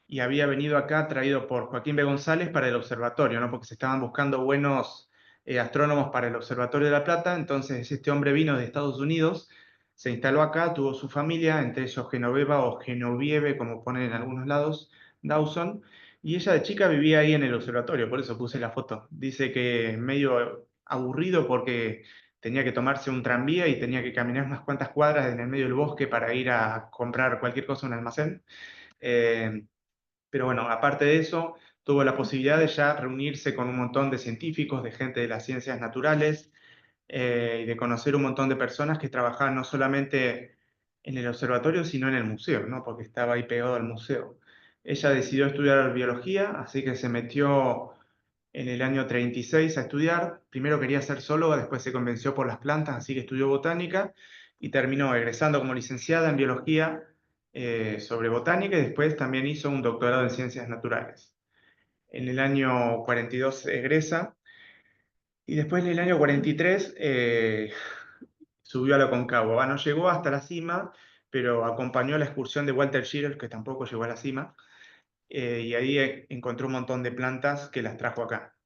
y había venido acá traído por Joaquín B. González para el observatorio, ¿no? Porque se estaban buscando buenos astrónomos para el Observatorio de La Plata. Entonces este hombre vino de Estados Unidos, se instaló acá, tuvo su familia, entre ellos Genoveva o Genovieve, como ponen en algunos lados, Dawson, y ella de chica vivía ahí en el observatorio, por eso puse la foto. Dice que medio aburrido porque tenía que tomarse un tranvía y tenía que caminar unas cuantas cuadras en el medio del bosque para ir a comprar cualquier cosa en un almacén. Eh, pero bueno, aparte de eso, tuvo la posibilidad de ya reunirse con un montón de científicos, de gente de las ciencias naturales, y de conocer un montón de personas que trabajaban no solamente en el observatorio, sino en el museo, ¿no? Porque estaba ahí pegado al museo. Ella decidió estudiar biología, así que se metió en el año 36 a estudiar. Primero quería ser zoóloga, después se convenció por las plantas, así que estudió botánica y terminó egresando como licenciada en biología sobre botánica y después también hizo un doctorado en ciencias naturales. En el año 42 egresa y después en el año 43 subió a la Concagua. No llegó hasta la cima, pero acompañó la excursión de Walter Schiller, que tampoco llegó a la cima, y ahí encontró un montón de plantas que las trajo acá.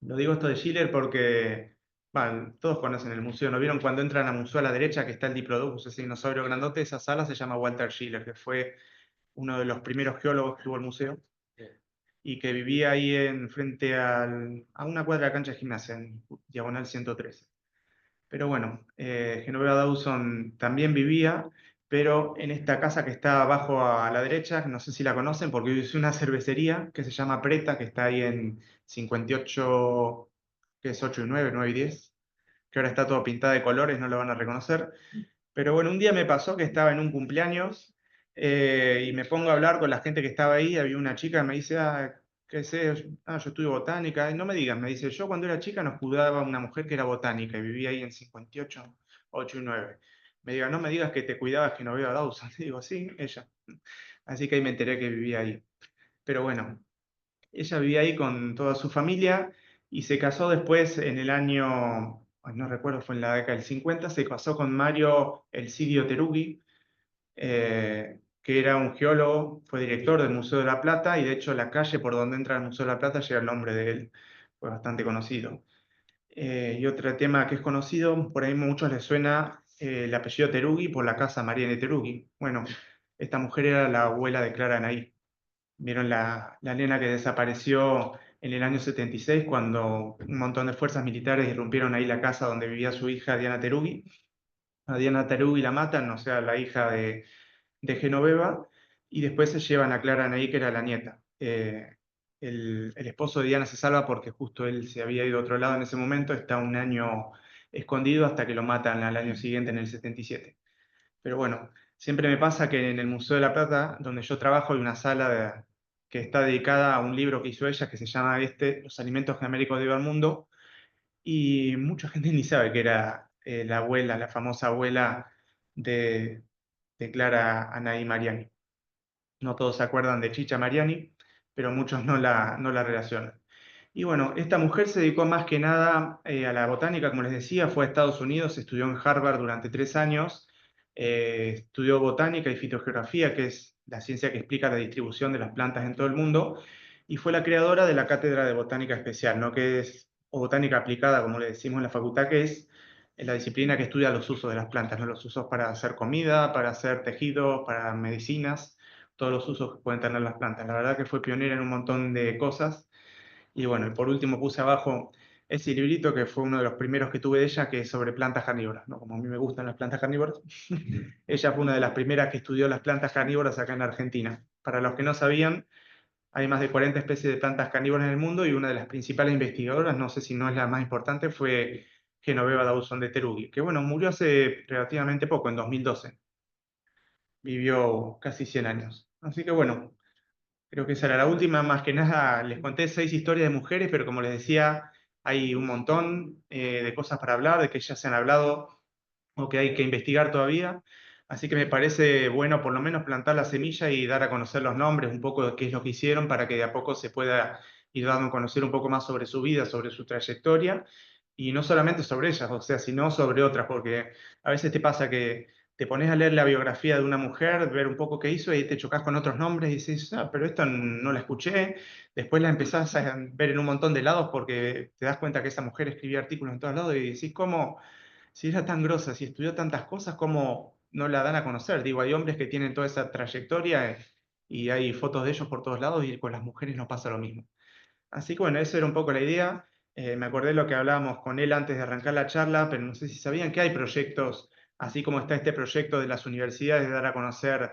Lo digo esto de Schiller porque bueno, todos conocen el museo. ¿No vieron cuando entran al museo a la derecha que está el Diplodocus, ese dinosaurio grandote? Esa sala se llama Walter Schiller, que fue uno de los primeros geólogos que tuvo el museo y que vivía ahí en frente a una cuadra de cancha de gimnasia, en Diagonal 113. Pero bueno, Genoveva Dawson también vivía, pero en esta casa que está abajo a la derecha, no sé si la conocen, porque es una cervecería que se llama Preta, que está ahí en 58, que es 8 y 9, 9 y 10, que ahora está todo pintada de colores, no lo van a reconocer. Pero bueno, un día me pasó que estaba en un cumpleaños y me pongo a hablar con la gente que estaba ahí. Había una chica que me dice, ¿qué sé? Yo estudio botánica. Y no me digas, me dice, yo cuando era chica nos cuidaba una mujer que era botánica y vivía ahí en 58, 8 y 9. Me diga, no me digas que te cuidabas que no veo a Dawson. Le digo, sí, ella. Así que ahí me enteré que vivía ahí. Pero bueno, ella vivía ahí con toda su familia y se casó después en el año, ay, no recuerdo, fue en la década del 50, se casó con Mario Elcidio Terugui, que era un geólogo, fue director del Museo de la Plata y de hecho la calle por donde entra el Museo de la Plata lleva el nombre de él, fue bastante conocido. Y otro tema que es conocido, por ahí a muchos les suena el apellido Terugui por la casa Mariana Terugui. Bueno, esta mujer era la abuela de Clara Anaí. Vieron la nena que desapareció en el año 76 cuando un montón de fuerzas militares irrumpieron ahí la casa donde vivía su hija Diana Terugui. A Diana Terugui la matan, o sea, la hija de Genoveva, y después se llevan a Clara Anaí, que era la nieta. El esposo de Diana se salva porque justo él se había ido a otro lado en ese momento, está un año escondido hasta que lo matan al año siguiente, en el 77. Pero bueno, siempre me pasa que en el Museo de la Plata, donde yo trabajo, hay una sala que está dedicada a un libro que hizo ella que se llama Los alimentos genéricos de el mundo, y mucha gente ni sabe que era la abuela, la famosa abuela de, de Clara Anaí Mariani. No todos se acuerdan de Chicha Mariani, pero muchos no la relacionan. Y bueno, esta mujer se dedicó más que nada a la botánica, como les decía, fue a Estados Unidos, estudió en Harvard durante 3 años, estudió botánica y fitogeografía, que es la ciencia que explica la distribución de las plantas en todo el mundo, y fue la creadora de la Cátedra de Botánica Especial, ¿no? Que es, o botánica aplicada, como le decimos en la facultad, que es la disciplina que estudia los usos de las plantas, ¿no? Los usos para hacer comida, para hacer tejidos, para medicinas, todos los usos que pueden tener las plantas. La verdad que fue pionera en un montón de cosas. Y bueno, y por último puse abajo ese librito que fue uno de los primeros que tuve de ella, que es sobre plantas carnívoras, ¿no? Como a mí me gustan las plantas carnívoras. Ella fue una de las primeras que estudió las plantas carnívoras acá en Argentina. Para los que no sabían, hay más de 40 especies de plantas carnívoras en el mundo y una de las principales investigadoras, no sé si no es la más importante, fue Genoveva Dawson de Terugui, que bueno, murió hace relativamente poco, en 2012. Vivió casi 100 años. Así que bueno, creo que esa era la última. Más que nada, les conté 6 historias de mujeres, pero como les decía, hay un montón de cosas para hablar, de que ya se han hablado o que hay que investigar todavía. Así que me parece bueno por lo menos plantar la semilla y dar a conocer los nombres, un poco de qué es lo que hicieron, para que de a poco se pueda ir dando a conocer un poco más sobre su vida, sobre su trayectoria, y no solamente sobre ellas, o sea, sino sobre otras, porque a veces te pasa que te pones a leer la biografía de una mujer, ver un poco qué hizo y te chocas con otros nombres y dices, pero esta no la escuché. Después la empezás a ver en un montón de lados porque te das cuenta que esa mujer escribía artículos en todos lados y decís, ¿cómo? Si era tan grosa, si estudió tantas cosas, ¿cómo no la dan a conocer? Digo, hay hombres que tienen toda esa trayectoria y hay fotos de ellos por todos lados y con las mujeres no pasa lo mismo. Así que bueno, eso era un poco la idea. Me acordé de lo que hablábamos con él antes de arrancar la charla, pero no sé si sabían que hay proyectos, así como está este proyecto de las universidades de dar a conocer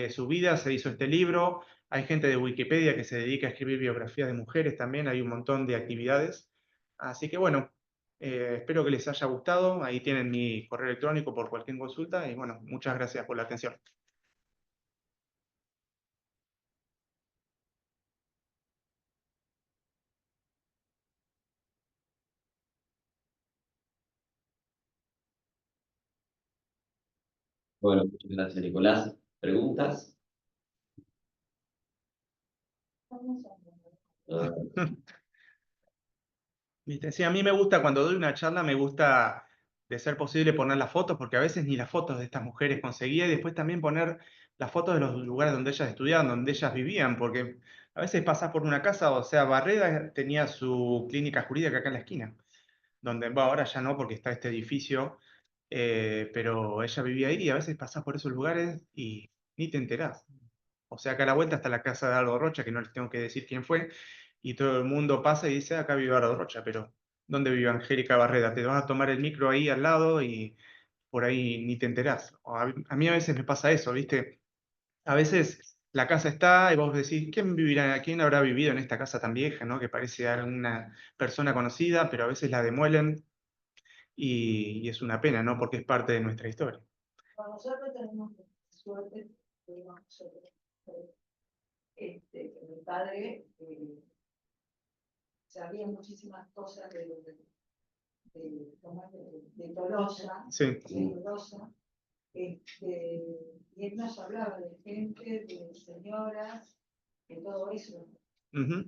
su vida, se hizo este libro, hay gente de Wikipedia que se dedica a escribir biografías de mujeres también, hay un montón de actividades. Así que bueno, espero que les haya gustado, ahí tienen mi correo electrónico por cualquier consulta y bueno, muchas gracias por la atención. Bueno, muchas gracias, Nicolás. ¿Preguntas? Ah, ¿Viste? Sí, a mí me gusta, cuando doy una charla, me gusta, de ser posible, poner las fotos, porque a veces ni las fotos de estas mujeres conseguía, y después también poner las fotos de los lugares donde ellas estudiaban, donde ellas vivían, porque a veces pasás por una casa, o sea, Barreda tenía su clínica jurídica acá en la esquina, donde, bueno, ahora ya no, porque está este edificio, pero ella vivía ahí, y a veces pasás por esos lugares y ni te enterás. O sea, acá a la vuelta está la casa de Aldo Rocha, que no les tengo que decir quién fue, y todo el mundo pasa y dice, acá vive Aldo Rocha, pero ¿dónde vive Angélica Barreda? Te vas a tomar el micro ahí al lado y por ahí ni te enterás. A mí a veces me pasa eso, ¿viste? A veces la casa está y vos decís, ¿quién vivirá, quién habrá vivido en esta casa tan vieja, ¿no? Que parece alguna persona conocida, pero a veces la demuelen y es una pena, ¿no? Porque es parte de nuestra historia. Bueno, nosotros tenemos suerte, digamos, que mi padre sabía muchísimas cosas de Tolosa, Sí. de Tolosa, y él nos hablaba de gente, de señoras, de todo eso. Ujú.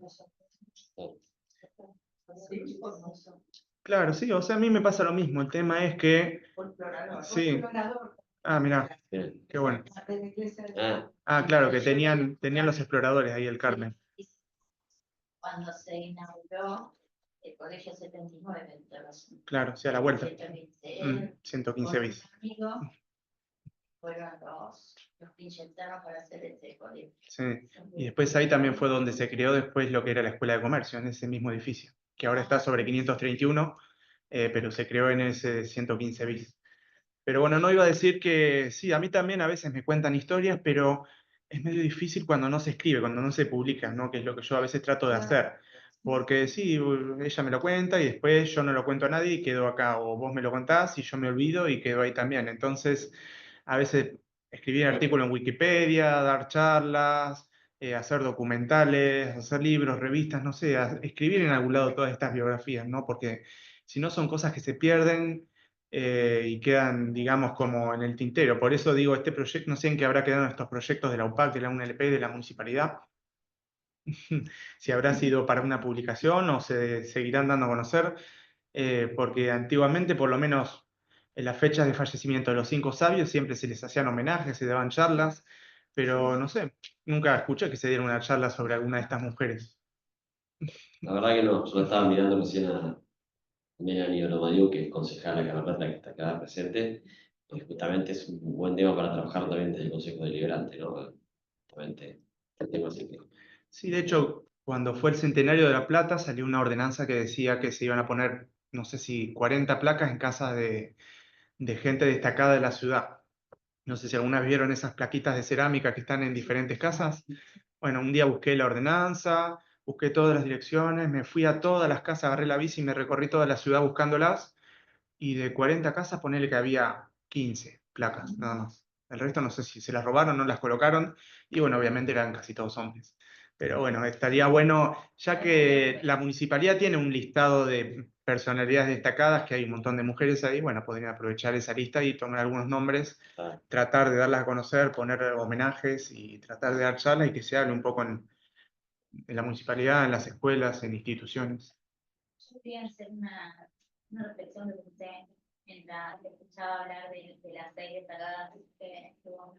Sí, hermoso. Claro, sí, o sea, a mí me pasa lo mismo. El tema es que, Folclorador, sí. folclorador. Ah, mirá, bien. qué bueno. De la iglesia de Ah, Ah, claro, que tenían los exploradores ahí, el Carmen. Cuando se inauguró el Colegio 79 en Tolosa. Claro, sí, a la vuelta. 115 Con bis. un amigo fueron los que inyectaron para hacer este colegio. Sí. Y después ahí también fue donde se creó después lo que era la Escuela de Comercio, en ese mismo edificio, que ahora está sobre 531, pero se creó en ese 115 bis. Pero bueno, no iba a decir que sí, a mí también a veces me cuentan historias, pero es medio difícil cuando no se escribe, cuando no se publica, ¿no? Que es lo que yo a veces trato de hacer. Porque sí, ella me lo cuenta y después yo no lo cuento a nadie y quedo acá, o vos me lo contás y yo me olvido y quedo ahí también. Entonces, a veces escribir artículos en Wikipedia, dar charlas, hacer documentales, hacer libros, revistas, no sé, escribir en algún lado todas estas biografías, ¿no? Porque si no son cosas que se pierden y quedan, digamos, como en el tintero. Por eso digo, este proyecto, no sé en qué habrá quedado estos proyectos de la UPAC, de la UNLP, de la municipalidad, si habrá sido para una publicación o se seguirán dando a conocer, porque antiguamente, por lo menos en las fechas de fallecimiento de los 5 sabios, siempre se les hacían homenajes, se daban charlas, pero no sé, nunca escuché que se diera una charla sobre alguna de estas mujeres. la verdad que no, yo estaba mirando recién a Melanie Oromayu, que es concejala de Carrata, que está acá presente, y justamente es un buen tema para trabajar también desde el Consejo Deliberante, ¿no? Justamente el tema así que... Sí, de hecho, cuando fue el centenario de La Plata, salió una ordenanza que decía que se iban a poner, no sé si 40 placas en casas de gente destacada de la ciudad. No sé si alguna vez vieron esas plaquitas de cerámica que están en diferentes casas. Bueno, un día busqué la ordenanza, busqué todas las direcciones, me fui a todas las casas, agarré la bici y me recorrí toda la ciudad buscándolas. Y de 40 casas, ponele que había 15 placas, nada más. El resto no sé si se las robaron, no las colocaron, y bueno, obviamente eran casi todos hombres. Pero bueno, estaría bueno, ya que la municipalidad tiene un listado de personalidades destacadas, que hay un montón de mujeres ahí, bueno, podrían aprovechar esa lista y tomar algunos nombres, Ah, tratar de darlas a conocer, poner homenajes y tratar de dar charlas y que se hable un poco en la municipalidad, en las escuelas, en instituciones. Yo quería hacer una reflexión de usted mientras te escuchaba hablar de las 6 destacadas que vos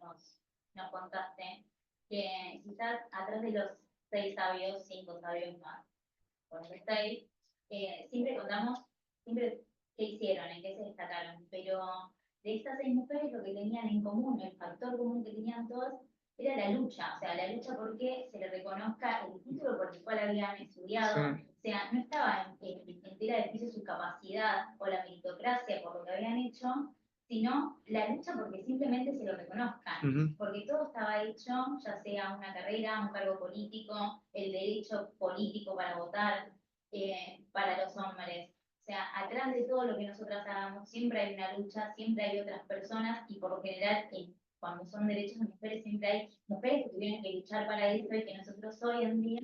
nos contaste, que quizás atrás de los 6 sabios, 5 sabios más, con los 6, siempre contamos, siempre qué hicieron, en qué se destacaron, pero de estas 6 mujeres lo que tenían en común, el factor común que tenían todas, era la lucha, o sea, la lucha porque se le reconozca el título por el cual habían estudiado, Sí. o sea, no estaba en tela de juicio su capacidad o la meritocracia por lo que habían hecho, sino la lucha porque simplemente se lo reconozcan, Ujú. porque todo estaba hecho, ya sea una carrera, un cargo político, el derecho político para votar, para los hombres. O sea, atrás de todo lo que nosotras hagamos, siempre hay una lucha, siempre hay otras personas y por lo general, cuando son derechos de mujeres, siempre hay mujeres que tuvieron que luchar para eso y que nosotros hoy en día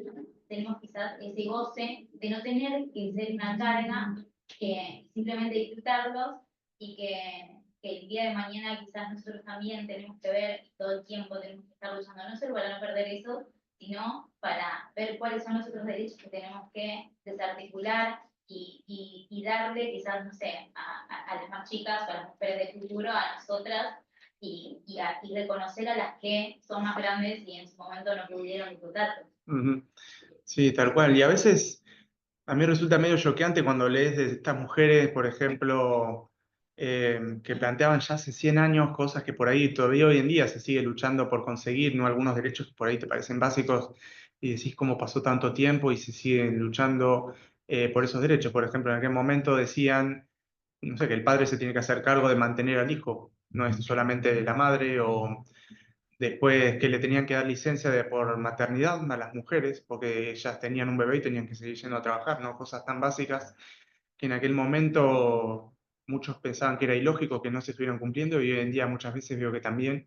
tenemos quizás ese goce de no tener que ser una carga, que simplemente disfrutarlos y que que el día de mañana quizás nosotros también tenemos que ver, y todo el tiempo tenemos que estar luchando, no solo para no perder eso, sino para ver cuáles son los otros derechos que tenemos que desarticular y darle quizás, no sé, a las más chicas, a las mujeres del futuro, a nosotras, y reconocer a las que son más grandes y en su momento no pudieron disfrutar. Ujú. Sí, tal cual. Y a veces a mí resulta medio choqueante cuando lees de estas mujeres, por ejemplo, que planteaban ya hace 100 años cosas que por ahí todavía hoy en día se sigue luchando por conseguir, ¿no? Algunos derechos que por ahí te parecen básicos y decís cómo pasó tanto tiempo y se siguen luchando por esos derechos. Por ejemplo, en aquel momento decían, no sé, que el padre se tiene que hacer cargo de mantener al hijo, no es solamente la madre, o después que le tenían que dar licencia por maternidad a las mujeres, porque ellas tenían un bebé y tenían que seguir yendo a trabajar, ¿no? Cosas tan básicas que en aquel momento muchos pensaban que era ilógico que no se estuvieran cumpliendo y hoy en día muchas veces veo que también,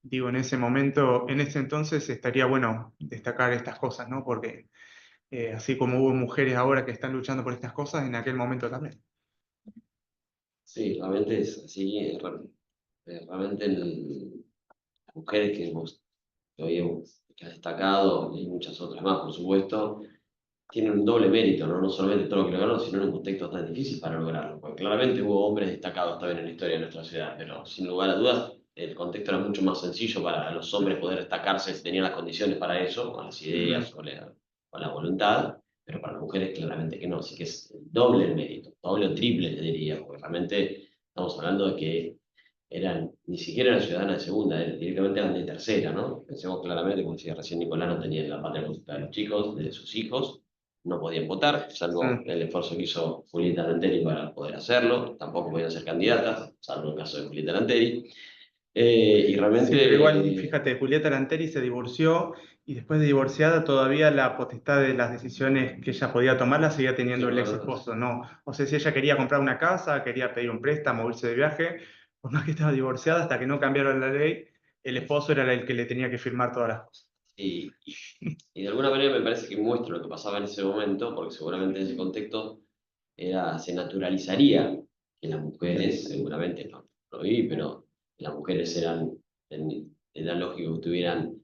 digo, en ese momento, en ese entonces estaría bueno destacar estas cosas, ¿no? Porque así como hubo mujeres ahora que están luchando por estas cosas, en aquel momento también. Sí, realmente es así. Realmente las mujeres que hoy que has destacado, y muchas otras más, por supuesto, tienen un doble mérito, ¿no? No solamente todo lo que lograron, sino en un contexto tan difícil para lograrlo. Porque claramente hubo hombres destacados también en la historia de nuestra ciudad, pero sin lugar a dudas el contexto era mucho más sencillo para los hombres poder destacarse si tenían las condiciones para eso, con las ideas, con la voluntad, pero para las mujeres claramente que no. Así que es doble el mérito, doble o triple, te diría, porque realmente estamos hablando de que ni siquiera eran ciudadanas de segunda, directamente eran de tercera, ¿no? Pensemos claramente, como decía recién Nicolás, no tenían la patria potestad de los chicos, de sus hijos, no podían votar, salvo el esfuerzo que hizo Julieta Lanteri para poder hacerlo, tampoco podían ser candidatas, salvo el caso de Julieta Lanteri. Y realmente... Sí, pero igual, fíjate, Julieta Lanteri se divorció y después de divorciada todavía la potestad de las decisiones que ella podía tomar la seguía teniendo el ex esposo, ¿no? O sea, si ella quería comprar una casa, quería pedir un préstamo, irse de viaje, por más que estaba divorciada, hasta que no cambiaron la ley, el esposo era el que le tenía que firmar todas las cosas. Y de alguna manera me parece que muestra lo que pasaba en ese momento, porque seguramente en ese contexto se naturalizaría que las mujeres, seguramente no lo vi, pero las mujeres era lógico que tuvieran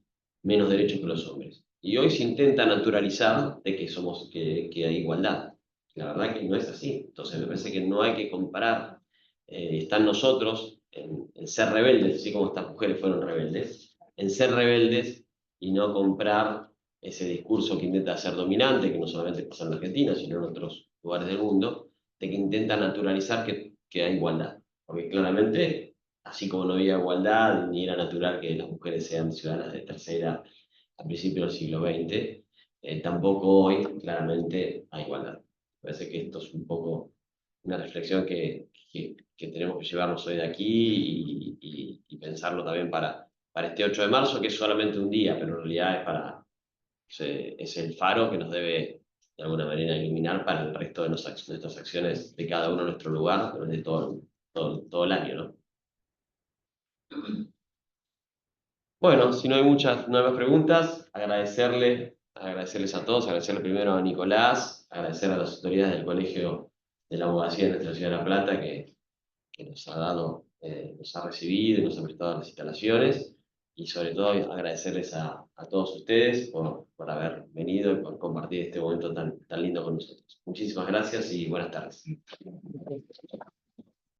menos derechos que los hombres. Y hoy se intenta naturalizar de que hay igualdad. La verdad que no es así. Entonces me parece que no hay que comparar. Está en nosotros en ser rebeldes, así como estas mujeres fueron rebeldes, en ser rebeldes y no comprar ese discurso que intenta ser dominante, que no solamente pasa en Argentina, sino en otros lugares del mundo, de que intenta naturalizar que hay igualdad. Porque claramente, así como no había igualdad, ni era natural que las mujeres sean ciudadanas de tercera a principios del siglo XX, tampoco hoy claramente hay igualdad. Me parece que esto es un poco una reflexión que tenemos que llevarnos hoy de aquí y pensarlo también para este 8 de marzo, que es solamente un día, pero en realidad es el faro que nos debe de alguna manera iluminar para el resto de nuestras acciones de cada uno en nuestro lugar durante todo el año, ¿no? Bueno, si no hay no hay más preguntas, agradecerles a todos, agradecerle primero a Nicolás, agradecer a las autoridades del Colegio de la Abogacía de nuestra Ciudad de La Plata que nos ha nos ha recibido y nos ha prestado las instalaciones, y sobre todo agradecerles a todos ustedes por haber venido y por compartir este momento tan lindo con nosotros. Muchísimas gracias y buenas tardes.